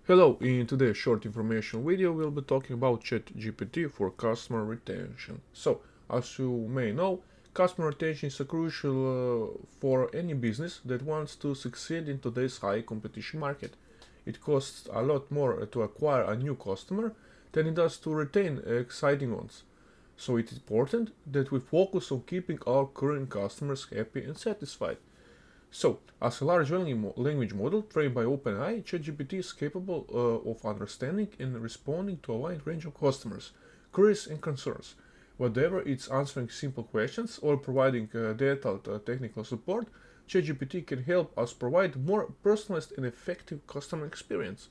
Hello, in today's short information video we'll be talking about ChatGPT for customer retention. So, as you may know, customer retention is crucial for any business that wants to succeed in today's high competition market. It costs a lot more to acquire a new customer than it does to retain exciting ones. So it's important that we focus on keeping our current customers happy and satisfied. So, as a large language model trained by OpenAI, ChatGPT is capable of understanding and responding to a wide range of customers' queries and concerns. Whether it's answering simple questions or providing detailed technical support, ChatGPT can help us provide more personalized and effective customer experience.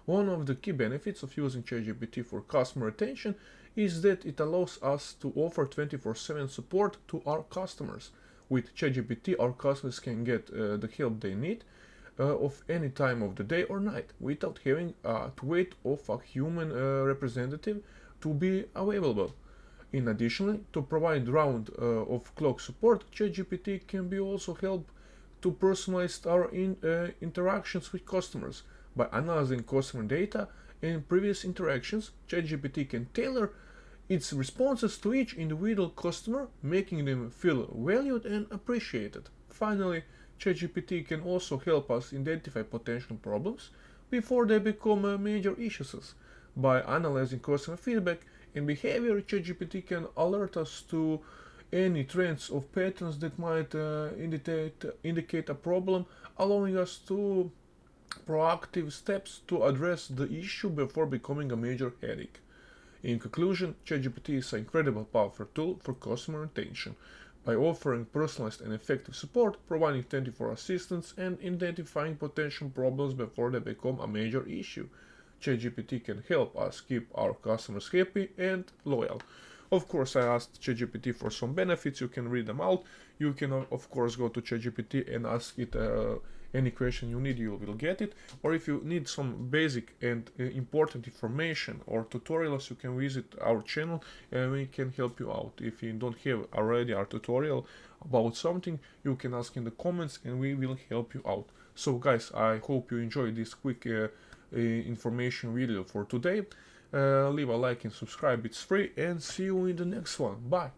One of the key benefits of using ChatGPT for customer retention is that it allows us to offer 24/7 support to our customers. With ChatGPT, our customers can get the help they need of any time of the day or night without having to wait of a human representative to be available. In addition, to provide round-of-clock support, ChatGPT can be also help to personalize our interactions with customers. By analyzing customer data and previous interactions, ChatGPT can tailor its responses to each individual customer, making them feel valued and appreciated. Finally, ChatGPT can also help us identify potential problems before they become major issues. By analyzing customer feedback and behavior, ChatGPT can alert us to any trends or patterns that might indicate a problem, allowing us to proactive steps to address the issue before becoming a major headache. In conclusion, ChatGPT is an incredibly powerful tool for customer retention. By offering personalized and effective support, providing 24 assistance, and identifying potential problems before they become a major issue, ChatGPT can help us keep our customers happy and loyal. Of course, I asked ChatGPT for some benefits. You can read them out. You can, of course, go to ChatGPT and ask it any question you need, you will get it. Or if you need some basic and important information or tutorials, you can visit our channel and we can help you out. If you don't have already our tutorial about something, you can ask in the comments and we will help you out. So guys, I hope you enjoyed this quick information video for today. Leave a like and subscribe, it's free, and see you in the next one. Bye.